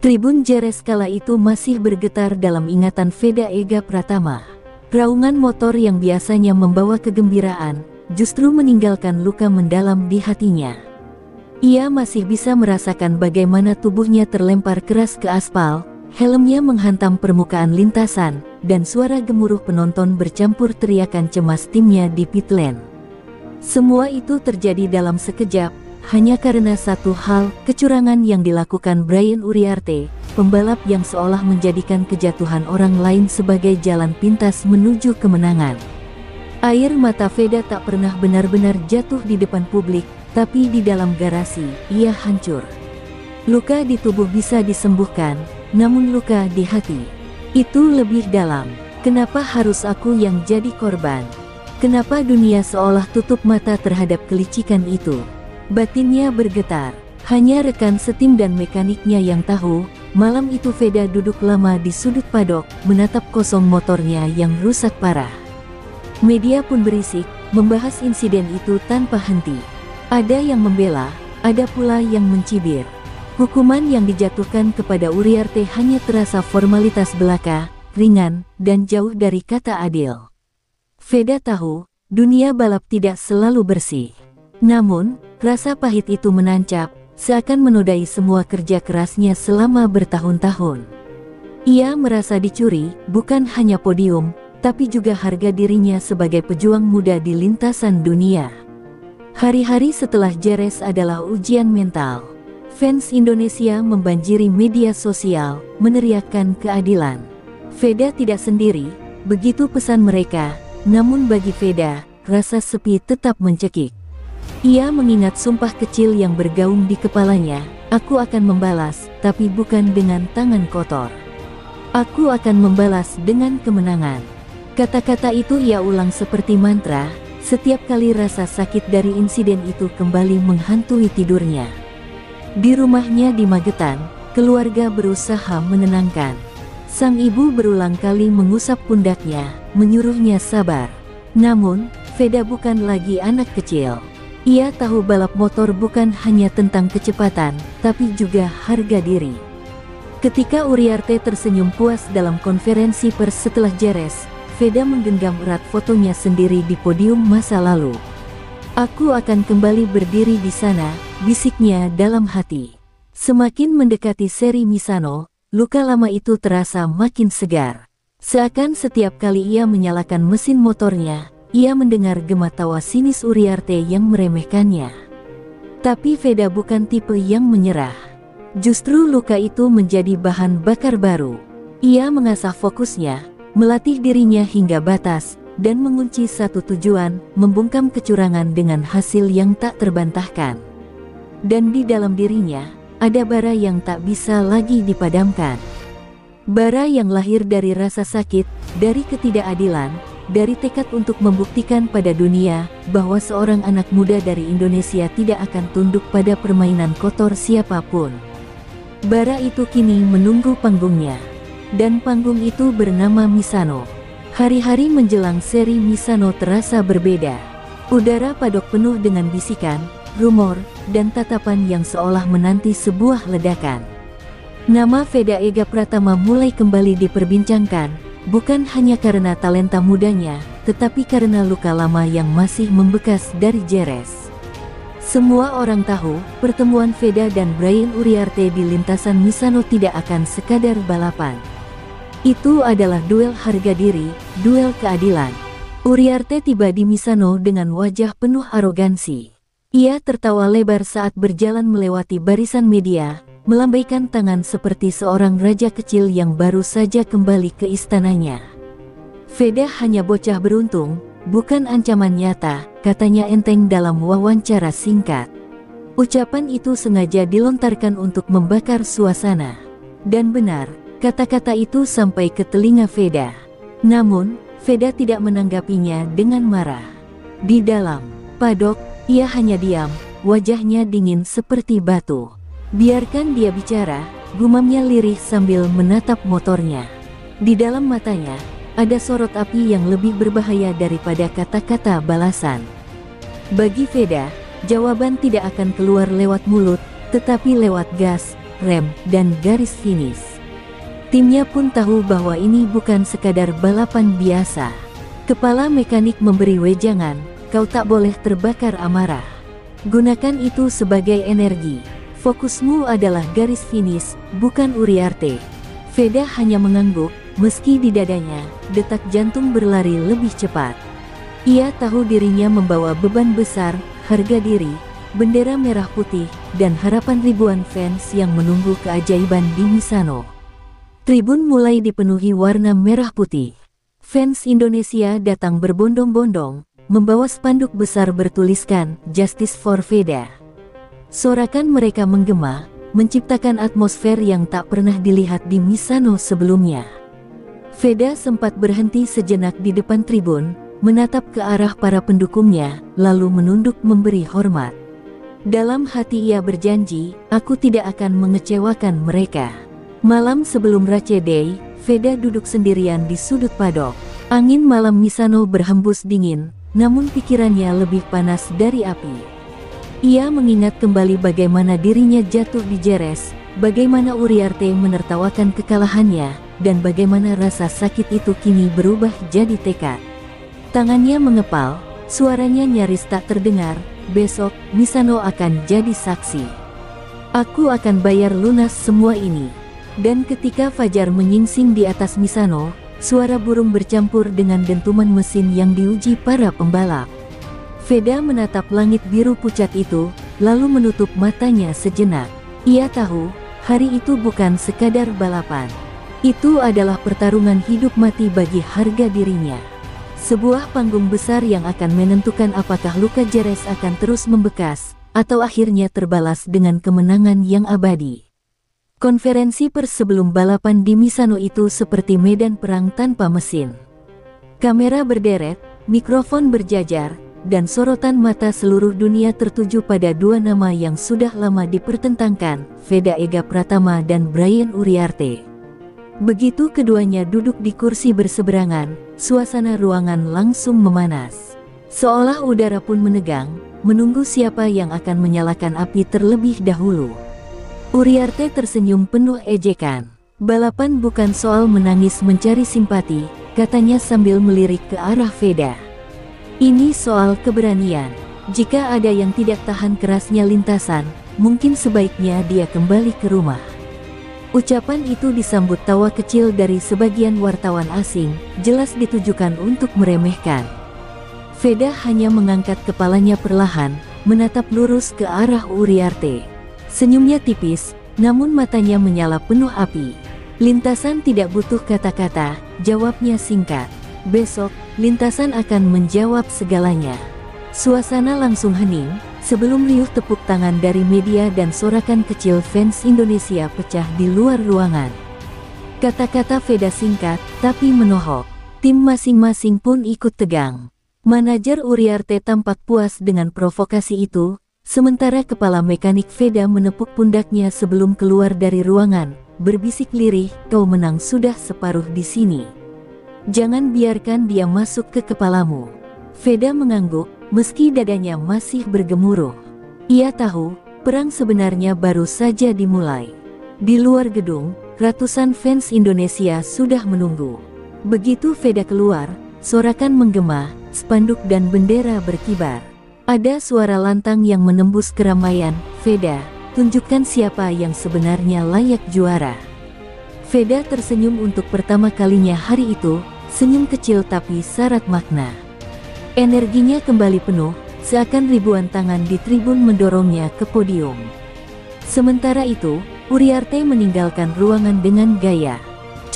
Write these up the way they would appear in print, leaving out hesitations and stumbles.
Tribun Jerez kala itu masih bergetar dalam ingatan Veda Ega Pratama. Raungan motor yang biasanya membawa kegembiraan, justru meninggalkan luka mendalam di hatinya. Ia masih bisa merasakan bagaimana tubuhnya terlempar keras ke aspal, helmnya menghantam permukaan lintasan, dan suara gemuruh penonton bercampur teriakan cemas timnya di pit lane. Semua itu terjadi dalam sekejap, hanya karena satu hal, kecurangan yang dilakukan Brian Uriarte, pembalap yang seolah menjadikan kejatuhan orang lain sebagai jalan pintas menuju kemenangan. Air mata Veda tak pernah benar-benar jatuh di depan publik, tapi di dalam garasi, ia hancur. Luka di tubuh bisa disembuhkan, namun luka di hati, itu lebih dalam. Kenapa harus aku yang jadi korban? Kenapa dunia seolah tutup mata terhadap kelicikan itu? Batinnya bergetar. Hanya rekan setim dan mekaniknya yang tahu, malam itu Veda duduk lama di sudut padok, menatap kosong motornya yang rusak parah. Media pun berisik, membahas insiden itu tanpa henti. Ada yang membela, ada pula yang mencibir. Hukuman yang dijatuhkan kepada Uriarte hanya terasa formalitas belaka, ringan, dan jauh dari kata adil. Veda tahu, dunia balap tidak selalu bersih. Namun, rasa pahit itu menancap, seakan menodai semua kerja kerasnya selama bertahun-tahun. Ia merasa dicuri, bukan hanya podium, tapi juga harga dirinya sebagai pejuang muda di lintasan dunia. Hari-hari setelah Jerez adalah ujian mental. Fans Indonesia membanjiri media sosial, meneriakkan keadilan. Veda tidak sendiri, begitu pesan mereka, namun bagi Veda, rasa sepi tetap mencekik. Ia mengingat sumpah kecil yang bergaung di kepalanya, aku akan membalas, tapi bukan dengan tangan kotor. Aku akan membalas dengan kemenangan. Kata-kata itu ia ulang seperti mantra, setiap kali rasa sakit dari insiden itu kembali menghantui tidurnya. Di rumahnya di Magetan, keluarga berusaha menenangkan. Sang ibu berulang kali mengusap pundaknya, menyuruhnya sabar. Namun, Veda bukan lagi anak kecil. Ia tahu balap motor bukan hanya tentang kecepatan, tapi juga harga diri. Ketika Uriarte tersenyum puas dalam konferensi pers setelah Jerez, Veda menggenggam erat fotonya sendiri di podium masa lalu. Aku akan kembali berdiri di sana, bisiknya dalam hati. Semakin mendekati seri Misano, luka lama itu terasa makin segar. Seakan setiap kali ia menyalakan mesin motornya, ia mendengar gema tawa sinis Uriarte yang meremehkannya. Tapi Veda bukan tipe yang menyerah. Justru luka itu menjadi bahan bakar baru. Ia mengasah fokusnya, melatih dirinya hingga batas, dan mengunci satu tujuan, membungkam kecurangan dengan hasil yang tak terbantahkan. Dan di dalam dirinya, ada bara yang tak bisa lagi dipadamkan. Bara yang lahir dari rasa sakit, dari ketidakadilan, dari tekad untuk membuktikan pada dunia bahwa seorang anak muda dari Indonesia tidak akan tunduk pada permainan kotor siapapun. Bara itu kini menunggu panggungnya. Dan panggung itu bernama Misano. Hari-hari menjelang seri Misano terasa berbeda. Udara padok penuh dengan bisikan, rumor, dan tatapan yang seolah menanti sebuah ledakan. Nama Veda Ega Pratama mulai kembali diperbincangkan, bukan hanya karena talenta mudanya, tetapi karena luka lama yang masih membekas dari Jerez. Semua orang tahu, pertemuan Veda dan Brian Uriarte di lintasan Misano tidak akan sekadar balapan. Itu adalah duel harga diri, duel keadilan. Uriarte tiba di Misano dengan wajah penuh arogansi. Ia tertawa lebar saat berjalan melewati barisan media, melambaikan tangan seperti seorang raja kecil yang baru saja kembali ke istananya. Veda hanya bocah beruntung, bukan ancaman nyata, katanya enteng dalam wawancara singkat. Ucapan itu sengaja dilontarkan untuk membakar suasana. Dan benar, kata-kata itu sampai ke telinga Veda. Namun, Veda tidak menanggapinya dengan marah. Di dalam padok, ia hanya diam, wajahnya dingin seperti batu. Biarkan dia bicara, gumamnya lirih sambil menatap motornya. Di dalam matanya, ada sorot api yang lebih berbahaya daripada kata-kata balasan. Bagi Veda, jawaban tidak akan keluar lewat mulut, tetapi lewat gas, rem, dan garis finish. Timnya pun tahu bahwa ini bukan sekadar balapan biasa. Kepala mekanik memberi wejangan, kau tak boleh terbakar amarah. Gunakan itu sebagai energi. Fokusmu adalah garis finish, bukan Uriarte. Veda hanya mengangguk, meski di dadanya, detak jantung berlari lebih cepat. Ia tahu dirinya membawa beban besar, harga diri, bendera merah putih, dan harapan ribuan fans yang menunggu keajaiban di Misano. Tribun mulai dipenuhi warna merah putih. Fans Indonesia datang berbondong-bondong, membawa spanduk besar bertuliskan Justice for Veda. Sorakan mereka menggema, menciptakan atmosfer yang tak pernah dilihat di Misano sebelumnya. Veda sempat berhenti sejenak di depan tribun, menatap ke arah para pendukungnya, lalu menunduk memberi hormat. Dalam hati ia berjanji, aku tidak akan mengecewakan mereka. Malam sebelum Race Day, Veda duduk sendirian di sudut padok. Angin malam Misano berhembus dingin, namun pikirannya lebih panas dari api. Ia mengingat kembali bagaimana dirinya jatuh di Jerez, bagaimana Uriarte menertawakan kekalahannya, dan bagaimana rasa sakit itu kini berubah jadi tekad. Tangannya mengepal, suaranya nyaris tak terdengar, besok Misano akan jadi saksi. Aku akan bayar lunas semua ini. Dan ketika fajar menyingsing di atas Misano, suara burung bercampur dengan dentuman mesin yang diuji para pembalap. Veda menatap langit biru pucat itu, lalu menutup matanya sejenak. Ia tahu, hari itu bukan sekadar balapan. Itu adalah pertarungan hidup mati bagi harga dirinya. Sebuah panggung besar yang akan menentukan apakah luka Jerez akan terus membekas, atau akhirnya terbalas dengan kemenangan yang abadi. Konferensi pers sebelum balapan di Misano itu seperti medan perang tanpa mesin. Kamera berderet, mikrofon berjajar, dan sorotan mata seluruh dunia tertuju pada dua nama yang sudah lama dipertentangkan, Veda Ega Pratama dan Brian Uriarte. Begitu keduanya duduk di kursi berseberangan, suasana ruangan langsung memanas. Seolah udara pun menegang, menunggu siapa yang akan menyalakan api terlebih dahulu. Uriarte tersenyum penuh ejekan. Balapan bukan soal menangis mencari simpati, katanya sambil melirik ke arah Veda. Ini soal keberanian. Jika ada yang tidak tahan kerasnya lintasan, mungkin sebaiknya dia kembali ke rumah. Ucapan itu disambut tawa kecil dari sebagian wartawan asing, jelas ditujukan untuk meremehkan. Veda hanya mengangkat kepalanya perlahan, menatap lurus ke arah Uriarte. Senyumnya tipis, namun matanya menyala penuh api. Lintasan tidak butuh kata-kata, jawabnya singkat. Besok, lintasan akan menjawab segalanya. Suasana langsung hening, sebelum riuh tepuk tangan dari media dan sorakan kecil fans Indonesia pecah di luar ruangan. Kata-kata Veda singkat, tapi menohok. Tim masing-masing pun ikut tegang. Manajer Uriarte tampak puas dengan provokasi itu, sementara kepala mekanik Veda menepuk pundaknya sebelum keluar dari ruangan, berbisik lirih, kau menang sudah separuh di sini. Jangan biarkan dia masuk ke kepalamu. Veda mengangguk, meski dadanya masih bergemuruh. Ia tahu, perang sebenarnya baru saja dimulai. Di luar gedung, ratusan fans Indonesia sudah menunggu. Begitu Veda keluar, sorakan menggema, spanduk dan bendera berkibar. Ada suara lantang yang menembus keramaian, Veda, tunjukkan siapa yang sebenarnya layak juara. Veda tersenyum untuk pertama kalinya hari itu, senyum kecil tapi syarat makna. Energinya kembali penuh, seakan ribuan tangan di tribun mendorongnya ke podium. Sementara itu, Uriarte meninggalkan ruangan dengan gaya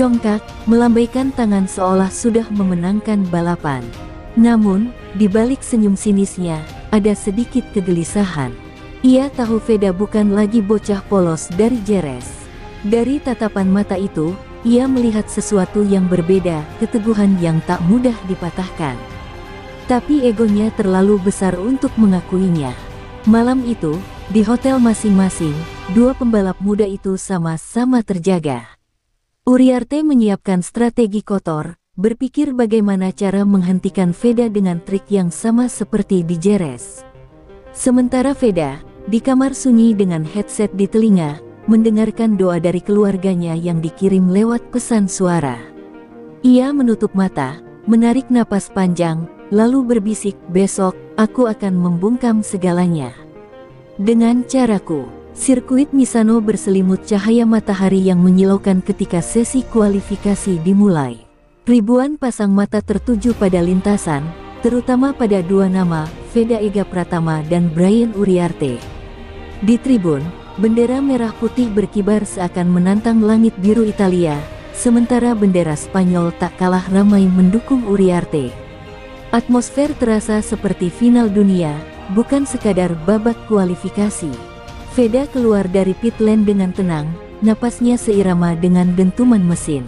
congkak, melambaikan tangan seolah sudah memenangkan balapan. Namun, di balik senyum sinisnya, ada sedikit kegelisahan. Ia tahu Veda bukan lagi bocah polos dari Jerez. Dari tatapan mata itu, ia melihat sesuatu yang berbeda, keteguhan yang tak mudah dipatahkan. Tapi egonya terlalu besar untuk mengakuinya. Malam itu, di hotel masing-masing, dua pembalap muda itu sama-sama terjaga. Uriarte menyiapkan strategi kotor, berpikir bagaimana cara menghentikan Veda dengan trik yang sama seperti di Jerez. Sementara Veda, di kamar sunyi dengan headset di telinga, mendengarkan doa dari keluarganya yang dikirim lewat pesan suara. Ia menutup mata, menarik napas panjang, lalu berbisik, "Besok, aku akan membungkam segalanya. Dengan caraku." Sirkuit Misano berselimut cahaya matahari yang menyilaukan ketika sesi kualifikasi dimulai. Ribuan pasang mata tertuju pada lintasan, terutama pada dua nama, Veda Ega Pratama dan Brian Uriarte. Di tribun, bendera merah putih berkibar seakan menantang langit biru Italia, sementara bendera Spanyol tak kalah ramai mendukung Uriarte. Atmosfer terasa seperti final dunia, bukan sekadar babak kualifikasi. Veda keluar dari pit lane dengan tenang, napasnya seirama dengan dentuman mesin.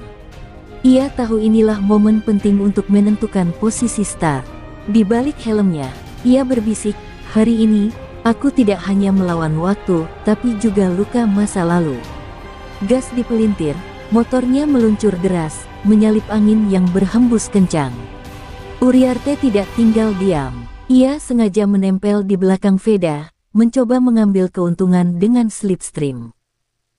Ia tahu inilah momen penting untuk menentukan posisi start. Di balik helmnya, ia berbisik, "Hari ini, aku tidak hanya melawan waktu, tapi juga luka masa lalu." Gas dipelintir, motornya meluncur deras, menyalip angin yang berhembus kencang. Uriarte tidak tinggal diam. Ia sengaja menempel di belakang Veda, mencoba mengambil keuntungan dengan slipstream.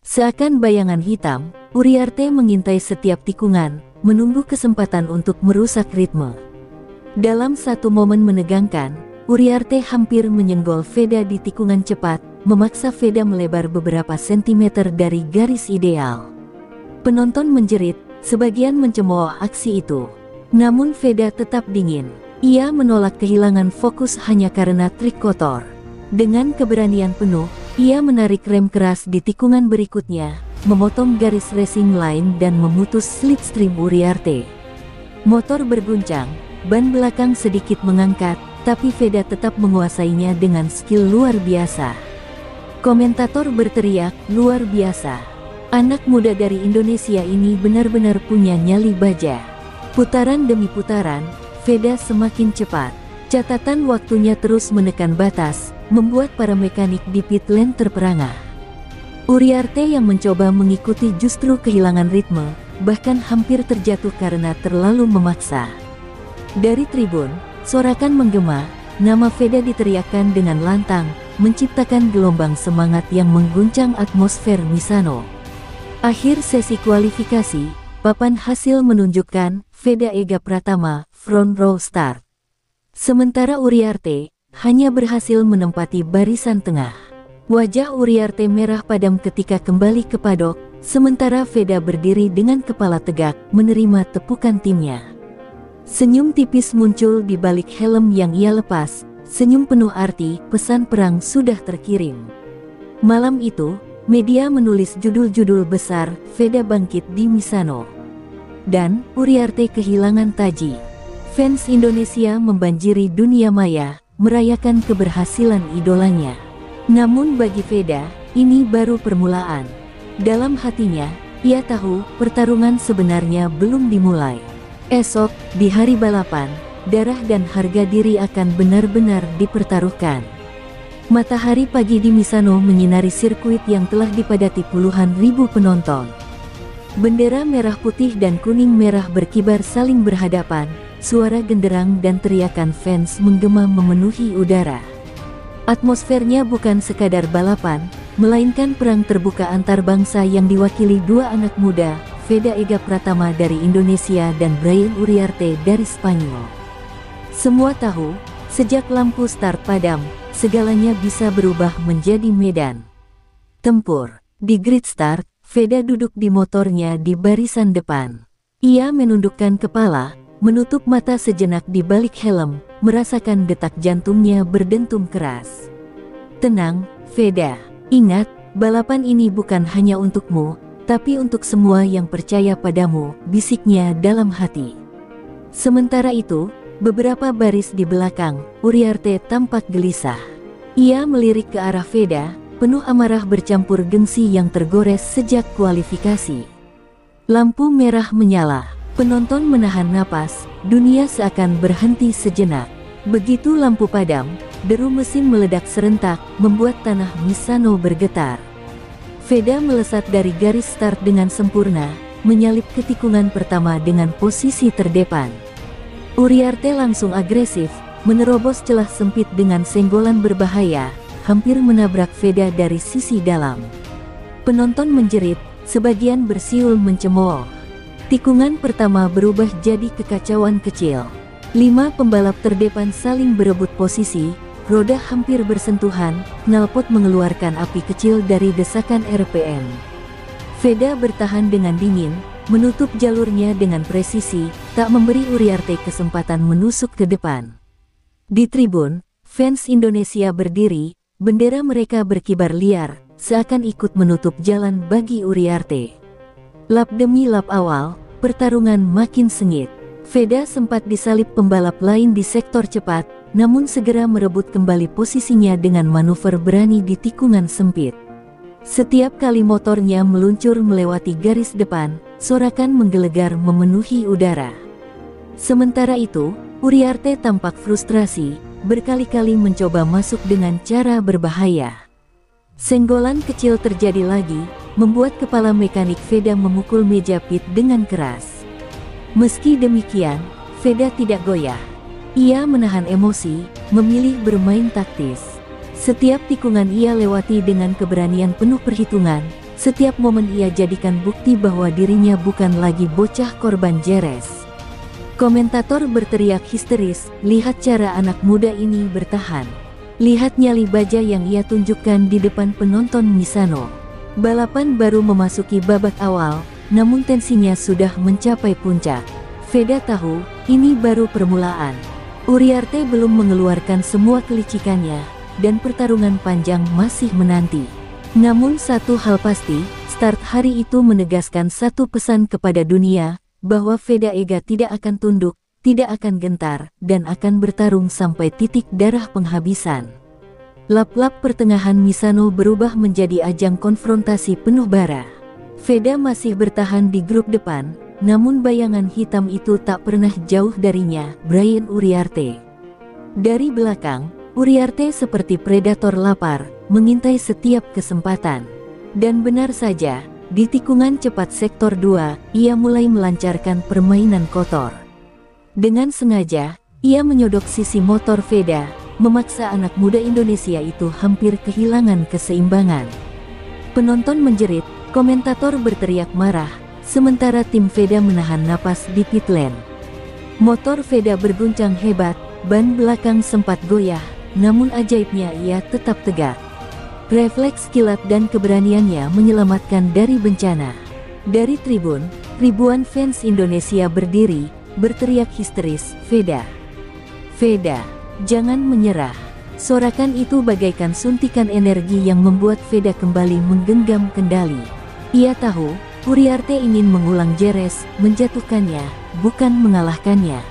Seakan bayangan hitam, Uriarte mengintai setiap tikungan, menunggu kesempatan untuk merusak ritme. Dalam satu momen menegangkan, Uriarte hampir menyenggol Veda di tikungan cepat, memaksa Veda melebar beberapa sentimeter dari garis ideal. Penonton menjerit, sebagian mencemooh aksi itu. Namun Veda tetap dingin. Ia menolak kehilangan fokus hanya karena trik kotor. Dengan keberanian penuh, ia menarik rem keras di tikungan berikutnya, memotong garis racing line dan memutus slipstream Uriarte. Motor berguncang, ban belakang sedikit mengangkat, tapi Veda tetap menguasainya dengan skill luar biasa. Komentator berteriak, "Luar biasa. Anak muda dari Indonesia ini benar-benar punya nyali baja." Putaran demi putaran, Veda semakin cepat. Catatan waktunya terus menekan batas, membuat para mekanik di pit lane terperangah. Uriarte yang mencoba mengikuti justru kehilangan ritme, bahkan hampir terjatuh karena terlalu memaksa. Dari tribun, sorakan menggema, nama Veda diteriakkan dengan lantang, menciptakan gelombang semangat yang mengguncang atmosfer Misano. Akhir sesi kualifikasi, papan hasil menunjukkan Veda Ega Pratama, front row start. Sementara Uriarte hanya berhasil menempati barisan tengah. Wajah Uriarte merah padam ketika kembali ke padok, sementara Veda berdiri dengan kepala tegak, menerima tepukan timnya. Senyum tipis muncul di balik helm yang ia lepas, senyum penuh arti, pesan perang sudah terkirim. Malam itu, media menulis judul-judul besar, Veda bangkit di Misano. Dan, Uriarte kehilangan taji. Fans Indonesia membanjiri dunia maya, merayakan keberhasilan idolanya. Namun bagi Veda, ini baru permulaan. Dalam hatinya, ia tahu pertarungan sebenarnya belum dimulai. Esok, di hari balapan, darah dan harga diri akan benar-benar dipertaruhkan. Matahari pagi di Misano menyinari sirkuit yang telah dipadati puluhan ribu penonton. Bendera merah putih dan kuning merah berkibar saling berhadapan, suara genderang dan teriakan fans menggema memenuhi udara. Atmosfernya bukan sekadar balapan, melainkan perang terbuka antar bangsa yang diwakili dua anak muda, Veda Ega Pratama dari Indonesia dan Brian Uriarte dari Spanyol. Semua tahu, sejak lampu start padam, segalanya bisa berubah menjadi medan tempur. Di grid start, Veda duduk di motornya di barisan depan. Ia menundukkan kepala, menutup mata sejenak di balik helm, merasakan detak jantungnya berdentum keras. "Tenang, Veda. Ingat, balapan ini bukan hanya untukmu, tapi untuk semua yang percaya padamu," bisiknya dalam hati. Sementara itu, beberapa baris di belakang, Uriarte tampak gelisah. Ia melirik ke arah Veda, penuh amarah bercampur gengsi yang tergores sejak kualifikasi. Lampu merah menyala, penonton menahan napas, dunia seakan berhenti sejenak. Begitu lampu padam, deru mesin meledak serentak, membuat tanah Misano bergetar. Veda melesat dari garis start dengan sempurna, menyalip ke tikungan pertama dengan posisi terdepan. Uriarte langsung agresif, menerobos celah sempit dengan senggolan berbahaya, hampir menabrak Veda dari sisi dalam. Penonton menjerit, sebagian bersiul mencemooh. Tikungan pertama berubah jadi kekacauan kecil. 5 pembalap terdepan saling berebut posisi, roda hampir bersentuhan, knalpot mengeluarkan api kecil dari desakan RPM. Veda bertahan dengan dingin, menutup jalurnya dengan presisi, tak memberi Uriarte kesempatan menusuk ke depan. Di tribun, fans Indonesia berdiri, bendera mereka berkibar liar, seakan ikut menutup jalan bagi Uriarte. Lap demi lap awal, pertarungan makin sengit. Veda sempat disalip pembalap lain di sektor cepat, namun segera merebut kembali posisinya dengan manuver berani di tikungan sempit. Setiap kali motornya meluncur melewati garis depan, sorakan menggelegar memenuhi udara. Sementara itu, Uriarte tampak frustrasi, berkali-kali mencoba masuk dengan cara berbahaya. Senggolan kecil terjadi lagi, membuat kepala mekanik Veda memukul meja pit dengan keras. Meski demikian, Veda tidak goyah. Ia menahan emosi, memilih bermain taktis. Setiap tikungan ia lewati dengan keberanian penuh perhitungan, setiap momen ia jadikan bukti bahwa dirinya bukan lagi bocah korban jeres. Komentator berteriak histeris, lihat cara anak muda ini bertahan. Lihat nyali baja yang ia tunjukkan di depan penonton Misano. Balapan baru memasuki babak awal, namun tensinya sudah mencapai puncak. Veda tahu, ini baru permulaan. Uriarte belum mengeluarkan semua kelicikannya, dan pertarungan panjang masih menanti. Namun satu hal pasti, start hari itu menegaskan satu pesan kepada dunia, bahwa Veda Ega tidak akan tunduk, tidak akan gentar, dan akan bertarung sampai titik darah penghabisan. Lap-lap pertengahan Misano berubah menjadi ajang konfrontasi penuh bara. Veda masih bertahan di grup depan, namun bayangan hitam itu tak pernah jauh darinya, Brian Uriarte. Dari belakang, Uriarte seperti predator lapar, mengintai setiap kesempatan. Dan benar saja, di tikungan cepat sektor 2, ia mulai melancarkan permainan kotor. Dengan sengaja, ia menyodok sisi motor Veda, memaksa anak muda Indonesia itu hampir kehilangan keseimbangan. Penonton menjerit, komentator berteriak marah, sementara tim Veda menahan napas di pit lane. Motor Veda berguncang hebat, ban belakang sempat goyah, namun ajaibnya ia tetap tegak. Refleks kilat dan keberaniannya menyelamatkan dari bencana. Dari tribun, ribuan fans Indonesia berdiri, berteriak histeris, Veda. Veda, jangan menyerah. Sorakan itu bagaikan suntikan energi yang membuat Veda kembali menggenggam kendali. Ia tahu, Uriarte ingin mengulang jeres, menjatuhkannya, bukan mengalahkannya.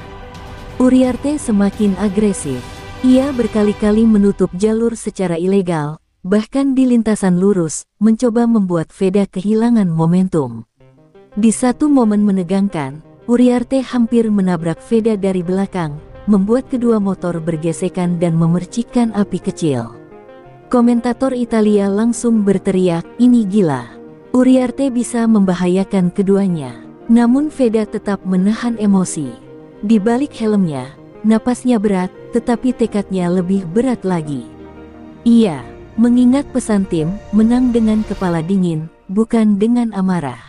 Uriarte semakin agresif. Ia berkali-kali menutup jalur secara ilegal, bahkan di lintasan lurus, mencoba membuat Veda kehilangan momentum. Di satu momen menegangkan, Uriarte hampir menabrak Veda dari belakang, membuat kedua motor bergesekan dan memercikkan api kecil. Komentator Italia langsung berteriak, ini gila. Uriarte bisa membahayakan keduanya. Namun Veda tetap menahan emosi. Di balik helmnya, napasnya berat, tetapi tekadnya lebih berat lagi. Ia mengingat pesan tim, menang dengan kepala dingin, bukan dengan amarah.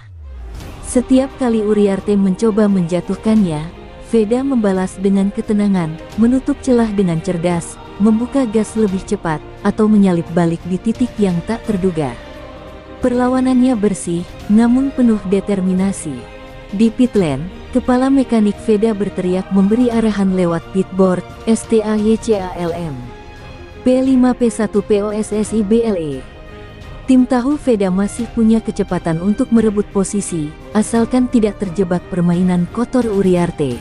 Setiap kali Uriarte mencoba menjatuhkannya, Veda membalas dengan ketenangan, menutup celah dengan cerdas, membuka gas lebih cepat, atau menyalip balik di titik yang tak terduga. Perlawanannya bersih, namun penuh determinasi. Di pit lane, kepala mekanik Veda berteriak memberi arahan lewat pitboard, STAYCALM. P5P1POSSIBLE. Tim tahu Veda masih punya kecepatan untuk merebut posisi, asalkan tidak terjebak permainan kotor Uriarte.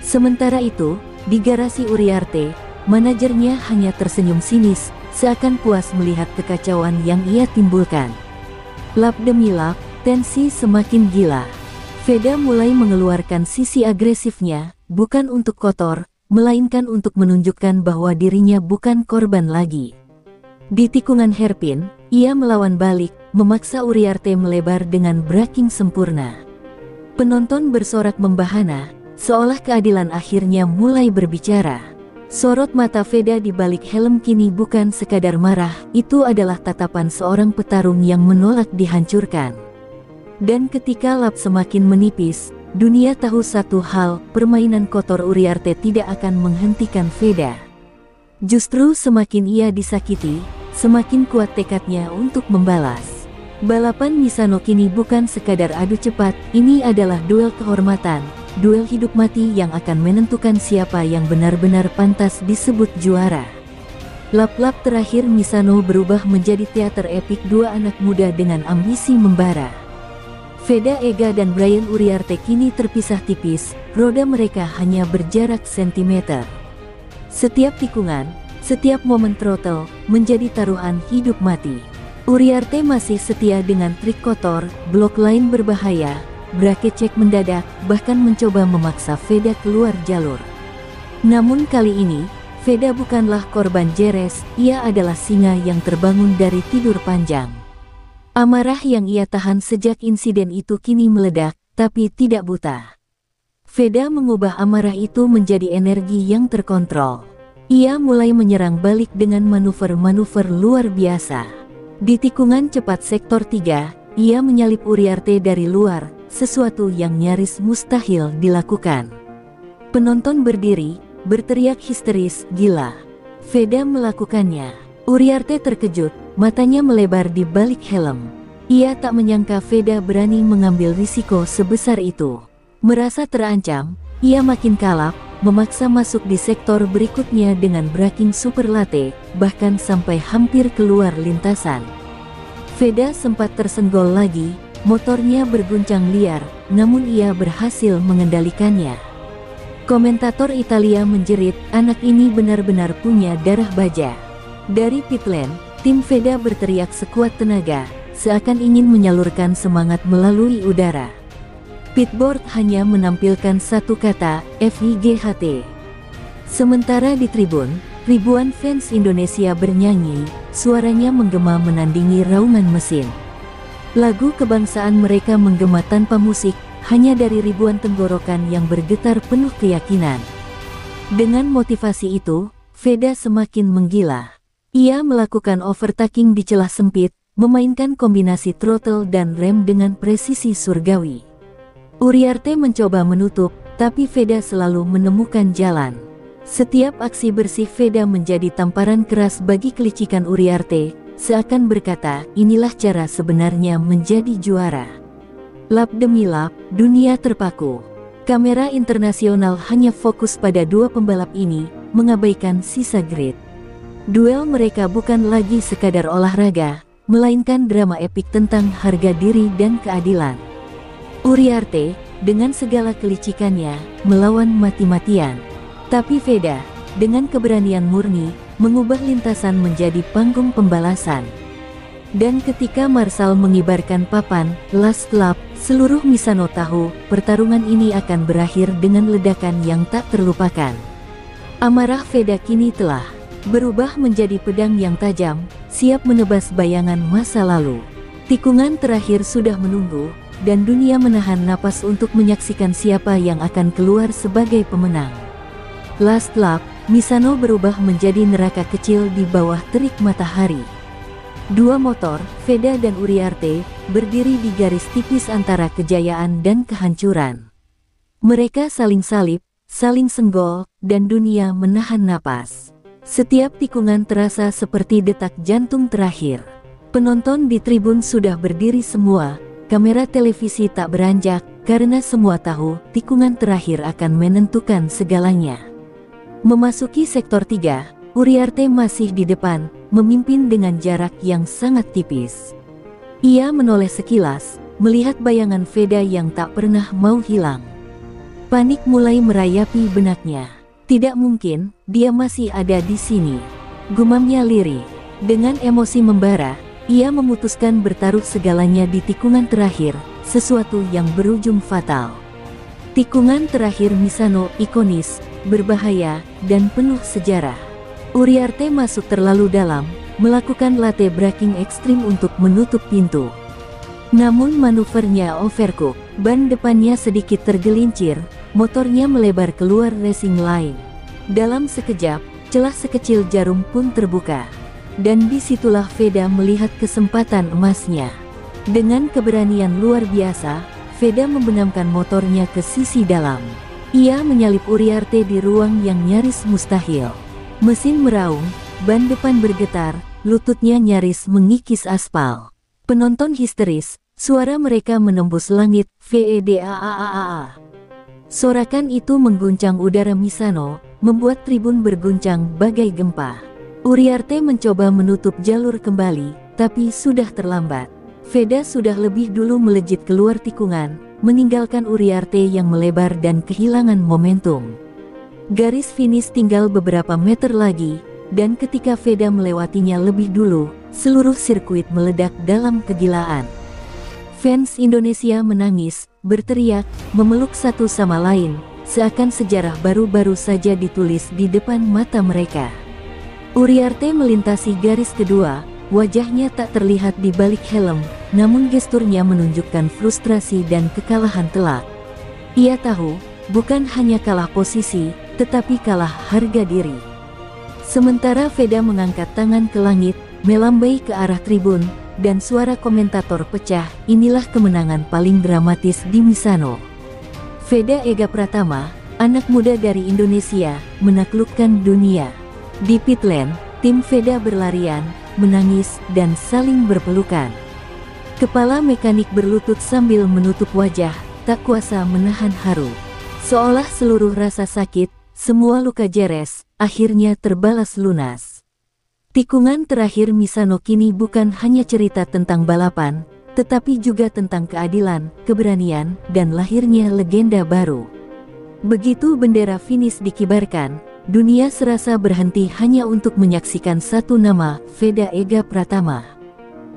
Sementara itu, di garasi Uriarte, manajernya hanya tersenyum sinis, seakan puas melihat kekacauan yang ia timbulkan. Lap demi lap, tensi semakin gila. Veda mulai mengeluarkan sisi agresifnya, bukan untuk kotor, melainkan untuk menunjukkan bahwa dirinya bukan korban lagi. Di tikungan hairpin, ia melawan balik, memaksa Uriarte melebar dengan braking sempurna. Penonton bersorak membahana, seolah keadilan akhirnya mulai berbicara. Sorot mata Veda di balik helm kini bukan sekadar marah, itu adalah tatapan seorang petarung yang menolak dihancurkan. Dan ketika lap semakin menipis, dunia tahu satu hal, permainan kotor Uriarte tidak akan menghentikan Veda. Justru semakin ia disakiti, semakin kuat tekadnya untuk membalas. Balapan Misano kini bukan sekadar adu cepat, ini adalah duel kehormatan. Duel hidup mati yang akan menentukan siapa yang benar-benar pantas disebut juara. Lap-lap terakhir Misano berubah menjadi teater epik dua anak muda dengan ambisi membara. Veda Ega dan Brian Uriarte kini terpisah tipis, roda mereka hanya berjarak sentimeter. Setiap tikungan, setiap momen throttle, menjadi taruhan hidup mati. Uriarte masih setia dengan trik kotor, blok lain berbahaya, bracket cek mendadak, bahkan mencoba memaksa Veda keluar jalur. Namun kali ini, Veda bukanlah korban jeres, ia adalah singa yang terbangun dari tidur panjang. Amarah yang ia tahan sejak insiden itu kini meledak, tapi tidak buta. Veda mengubah amarah itu menjadi energi yang terkontrol. Ia mulai menyerang balik dengan manuver-manuver luar biasa. Di tikungan cepat sektor 3, ia menyalip Uriarte dari luar, sesuatu yang nyaris mustahil dilakukan. Penonton berdiri, berteriak histeris, gila. Veda melakukannya. Uriarte terkejut, matanya melebar di balik helm. Ia tak menyangka Veda berani mengambil risiko sebesar itu. Merasa terancam, ia makin kalap, memaksa masuk di sektor berikutnya dengan braking super latte, bahkan sampai hampir keluar lintasan. Veda sempat tersenggol lagi, motornya berguncang liar, namun ia berhasil mengendalikannya. Komentator Italia menjerit, anak ini benar-benar punya darah baja. Dari pit lane, tim Veda berteriak sekuat tenaga, seakan ingin menyalurkan semangat melalui udara. Pitboard hanya menampilkan satu kata, FIGHT. Sementara di tribun, ribuan fans Indonesia bernyanyi, suaranya menggema menandingi raungan mesin. Lagu kebangsaan mereka menggema tanpa musik, hanya dari ribuan tenggorokan yang bergetar penuh keyakinan. Dengan motivasi itu, Veda semakin menggila. Ia melakukan overtaking di celah sempit, memainkan kombinasi throttle dan rem dengan presisi surgawi. Uriarte mencoba menutup, tapi Veda selalu menemukan jalan. Setiap aksi bersih Veda menjadi tamparan keras bagi kelicikan Uriarte, seakan berkata, inilah cara sebenarnya menjadi juara. Lap demi lap, dunia terpaku. Kamera internasional hanya fokus pada dua pembalap ini, mengabaikan sisa grid. Duel mereka bukan lagi sekadar olahraga, melainkan drama epik tentang harga diri dan keadilan. Uriarte, dengan segala kelicikannya, melawan mati-matian. Tapi Veda, dengan keberanian murni, mengubah lintasan menjadi panggung pembalasan. Dan ketika Marshall mengibarkan papan, last lap, seluruh Misano tahu, pertarungan ini akan berakhir dengan ledakan yang tak terlupakan. Amarah Veda kini telah berubah menjadi pedang yang tajam, siap menebas bayangan masa lalu. Tikungan terakhir sudah menunggu, dan dunia menahan napas untuk menyaksikan siapa yang akan keluar sebagai pemenang. Last lap, Misano berubah menjadi neraka kecil di bawah terik matahari. Dua motor, Veda dan Uriarte, berdiri di garis tipis antara kejayaan dan kehancuran. Mereka saling salip, saling senggol, dan dunia menahan napas. Setiap tikungan terasa seperti detak jantung terakhir. Penonton di tribun sudah berdiri semua, kamera televisi tak beranjak, karena semua tahu tikungan terakhir akan menentukan segalanya. Memasuki sektor 3, Uriarte masih di depan, memimpin dengan jarak yang sangat tipis. Ia menoleh sekilas, melihat bayangan Veda yang tak pernah mau hilang. Panik mulai merayapi benaknya. Tidak mungkin, dia masih ada di sini. Gumamnya lirih. Dengan emosi membara, ia memutuskan bertaruh segalanya di tikungan terakhir, sesuatu yang berujung fatal. Tikungan terakhir Misano ikonis, berbahaya, dan penuh sejarah. Uriarte masuk terlalu dalam, melakukan latte braking ekstrim untuk menutup pintu. Namun manuvernya overcook, ban depannya sedikit tergelincir, motornya melebar keluar racing line. Dalam sekejap, celah sekecil jarum pun terbuka. Dan disitulah Veda melihat kesempatan emasnya. Dengan keberanian luar biasa, Veda membenamkan motornya ke sisi dalam. Ia menyalip Uriarte di ruang yang nyaris mustahil. Mesin meraung, ban depan bergetar, lututnya nyaris mengikis aspal. Penonton histeris, suara mereka menembus langit, VEDAAAA. Sorakan itu mengguncang udara Misano, membuat tribun berguncang bagai gempa. Uriarte mencoba menutup jalur kembali, tapi sudah terlambat. Veda sudah lebih dulu melejit keluar tikungan, meninggalkan Uriarte yang melebar dan kehilangan momentum. Garis finish tinggal beberapa meter lagi, dan ketika Veda melewatinya lebih dulu, seluruh sirkuit meledak dalam kegilaan. Fans Indonesia menangis, berteriak, memeluk satu sama lain, seakan sejarah baru-baru saja ditulis di depan mata mereka. Uriarte melintasi garis kedua, wajahnya tak terlihat di balik helm, namun gesturnya menunjukkan frustrasi dan kekalahan telak. Ia tahu, bukan hanya kalah posisi, tetapi kalah harga diri. Sementara Veda mengangkat tangan ke langit, melambai ke arah tribun, dan suara komentator pecah, inilah kemenangan paling dramatis di Misano. Veda Ega Pratama, anak muda dari Indonesia, menaklukkan dunia. Di pit lane, tim Veda berlarian, menangis, dan saling berpelukan. Kepala mekanik berlutut sambil menutup wajah, tak kuasa menahan haru. Seolah seluruh rasa sakit, semua luka jeres, akhirnya terbalas lunas. Tikungan terakhir Misano kini bukan hanya cerita tentang balapan, tetapi juga tentang keadilan, keberanian, dan lahirnya legenda baru. Begitu bendera finish dikibarkan, dunia serasa berhenti hanya untuk menyaksikan satu nama, Veda Ega Pratama.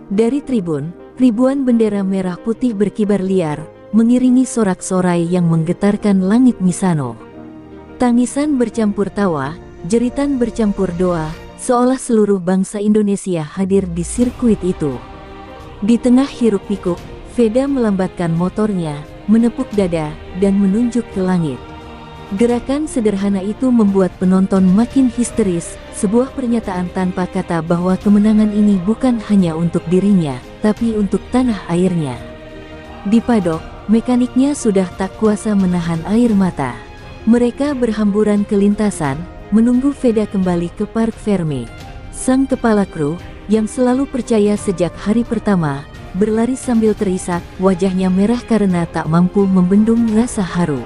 Dari tribun, ribuan bendera merah putih berkibar liar, mengiringi sorak-sorai yang menggetarkan langit Misano. Tangisan bercampur tawa, jeritan bercampur doa, seolah seluruh bangsa Indonesia hadir di sirkuit itu. Di tengah hiruk-pikuk, Veda melambatkan motornya, menepuk dada, dan menunjuk ke langit. Gerakan sederhana itu membuat penonton makin histeris, sebuah pernyataan tanpa kata bahwa kemenangan ini bukan hanya untuk dirinya, tapi untuk tanah airnya. Di padok, mekaniknya sudah tak kuasa menahan air mata. Mereka berhamburan ke lintasan, menunggu Veda kembali ke Parc Ferme. Sang kepala kru, yang selalu percaya sejak hari pertama, berlari sambil terisak, wajahnya merah karena tak mampu membendung rasa haru.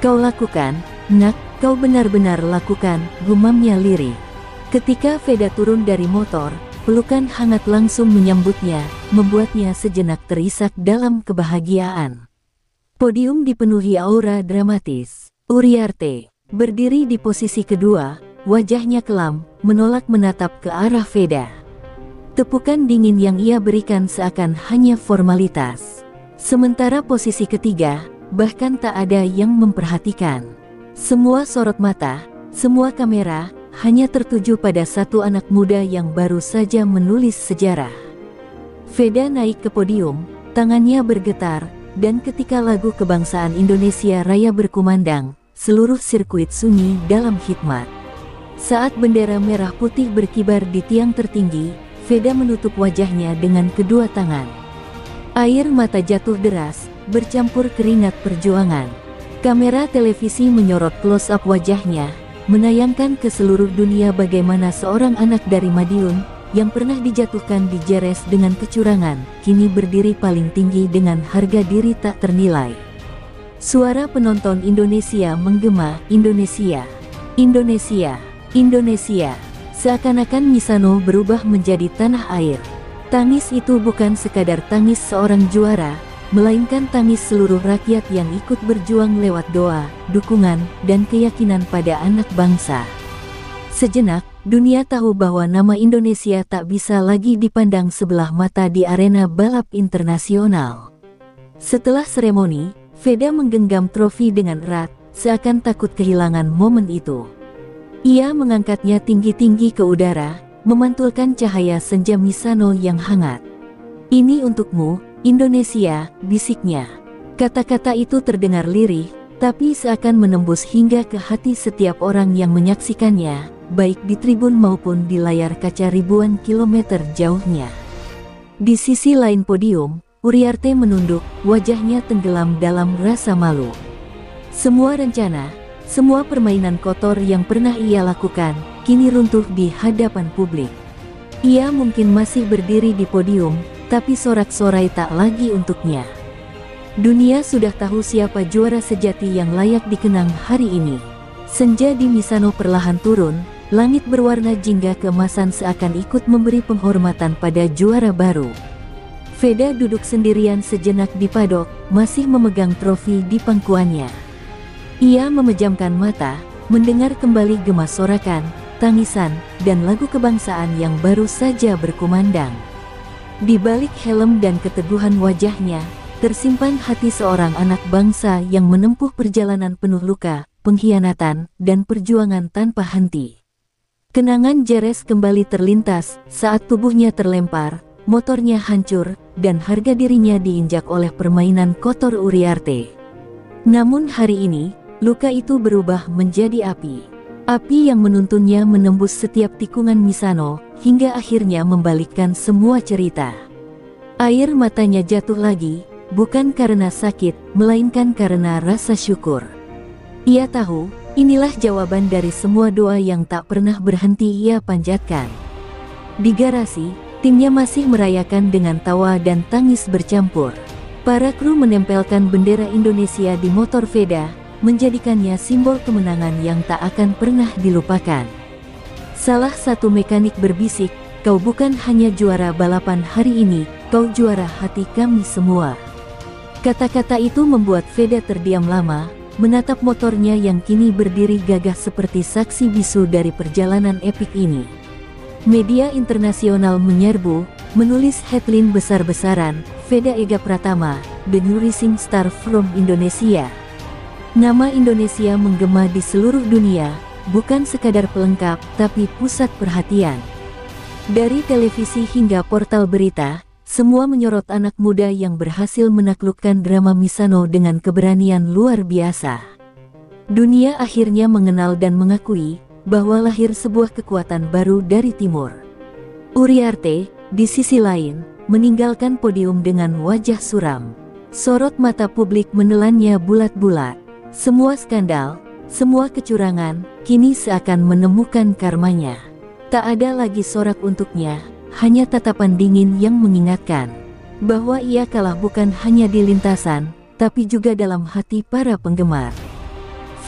"Kau lakukan, nak, kau benar-benar lakukan," gumamnya lirih. Ketika Veda turun dari motor, pelukan hangat langsung menyambutnya, membuatnya sejenak terisak dalam kebahagiaan. Podium dipenuhi aura dramatis. Uriarte berdiri di posisi kedua, wajahnya kelam, menolak menatap ke arah Veda. Tepukan dingin yang ia berikan seakan hanya formalitas. Sementara posisi ketiga, bahkan tak ada yang memperhatikan. Semua sorot mata, semua kamera, hanya tertuju pada satu anak muda yang baru saja menulis sejarah. Veda naik ke podium, tangannya bergetar, dan ketika lagu kebangsaan Indonesia Raya berkumandang, seluruh sirkuit sunyi dalam hikmat. Saat bendera merah putih berkibar di tiang tertinggi, Veda menutup wajahnya dengan kedua tangan. Air mata jatuh deras, bercampur keringat perjuangan. Kamera televisi menyorot close-up wajahnya, menayangkan ke seluruh dunia bagaimana seorang anak dari Madiun, yang pernah dijatuhkan di Jerez dengan kecurangan, kini berdiri paling tinggi dengan harga diri tak ternilai. Suara penonton Indonesia menggema, "Indonesia, Indonesia, Indonesia." Seakan-akan Misano berubah menjadi tanah air. Tangis itu bukan sekadar tangis seorang juara, melainkan tangis seluruh rakyat yang ikut berjuang lewat doa, dukungan, dan keyakinan pada anak bangsa. Sejenak, dunia tahu bahwa nama Indonesia tak bisa lagi dipandang sebelah mata di arena balap internasional. Setelah seremoni, Veda menggenggam trofi dengan erat, seakan takut kehilangan momen itu. Ia mengangkatnya tinggi-tinggi ke udara, memantulkan cahaya senja Misano yang hangat. "Ini untukmu, Indonesia," bisiknya. Kata-kata itu terdengar lirih, tapi seakan menembus hingga ke hati setiap orang yang menyaksikannya, baik di tribun maupun di layar kaca ribuan kilometer jauhnya. Di sisi lain podium, Uriarte menunduk, wajahnya tenggelam dalam rasa malu. Semua rencana, semua permainan kotor yang pernah ia lakukan, kini runtuh di hadapan publik. Ia mungkin masih berdiri di podium, tapi sorak-sorai tak lagi untuknya. Dunia sudah tahu siapa juara sejati yang layak dikenang hari ini. Senja di Misano perlahan turun, langit berwarna jingga keemasan seakan ikut memberi penghormatan pada juara baru. Veda duduk sendirian sejenak di padok, masih memegang trofi di pangkuannya. Ia memejamkan mata, mendengar kembali gema sorakan, tangisan, dan lagu kebangsaan yang baru saja berkumandang. Di balik helm dan keteguhan wajahnya, tersimpan hati seorang anak bangsa yang menempuh perjalanan penuh luka, pengkhianatan, dan perjuangan tanpa henti. Kenangan Jerez kembali terlintas saat tubuhnya terlempar, motornya hancur, dan harga dirinya diinjak oleh permainan kotor Uriarte. Namun hari ini, luka itu berubah menjadi api. Api yang menuntunnya menembus setiap tikungan Misano, hingga akhirnya membalikkan semua cerita. Air matanya jatuh lagi, bukan karena sakit, melainkan karena rasa syukur. Ia tahu, inilah jawaban dari semua doa yang tak pernah berhenti ia panjatkan. Di garasi, timnya masih merayakan dengan tawa dan tangis bercampur. Para kru menempelkan bendera Indonesia di motor Veda, menjadikannya simbol kemenangan yang tak akan pernah dilupakan. Salah satu mekanik berbisik, "Kau bukan hanya juara balapan hari ini, kau juara hati kami semua." Kata-kata itu membuat Veda terdiam lama, menatap motornya yang kini berdiri gagah seperti saksi bisu dari perjalanan epik ini. Media internasional menyerbu, menulis headline besar-besaran, Veda Ega Pratama, The New Rising Star from Indonesia. Nama Indonesia menggema di seluruh dunia, bukan sekadar pelengkap, tapi pusat perhatian. Dari televisi hingga portal berita, semua menyorot anak muda yang berhasil menaklukkan drama Misano dengan keberanian luar biasa. Dunia akhirnya mengenal dan mengakui bahwa lahir sebuah kekuatan baru dari timur. Uriarte, di sisi lain, meninggalkan podium dengan wajah suram. Sorot mata publik menelannya bulat-bulat. Semua skandal, semua kecurangan, kini seakan menemukan karmanya. Tak ada lagi sorak untuknya, hanya tatapan dingin yang mengingatkan bahwa ia kalah bukan hanya di lintasan, tapi juga dalam hati para penggemar.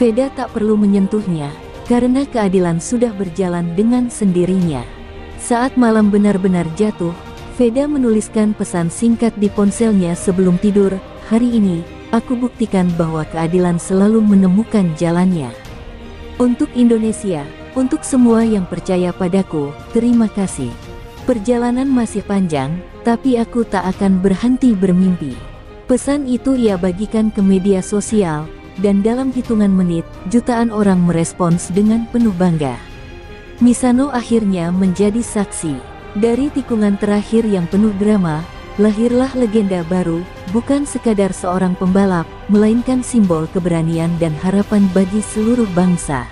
Veda tak perlu menyentuhnya, karena keadilan sudah berjalan dengan sendirinya. Saat malam benar-benar jatuh, Veda menuliskan pesan singkat di ponselnya sebelum tidur, "Hari ini, aku buktikan bahwa keadilan selalu menemukan jalannya. Untuk Indonesia, untuk semua yang percaya padaku, terima kasih. Perjalanan masih panjang, tapi aku tak akan berhenti bermimpi." Pesan itu ia bagikan ke media sosial, dan dalam hitungan menit, jutaan orang merespons dengan penuh bangga. Misano akhirnya menjadi saksi. Dari tikungan terakhir yang penuh drama, lahirlah legenda baru, bukan sekadar seorang pembalap, melainkan simbol keberanian dan harapan bagi seluruh bangsa.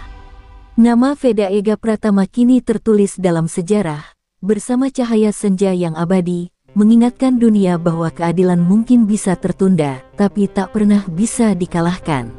Nama Veda Ega Pratama kini tertulis dalam sejarah, bersama cahaya senja yang abadi, mengingatkan dunia bahwa keadilan mungkin bisa tertunda, tapi tak pernah bisa dikalahkan.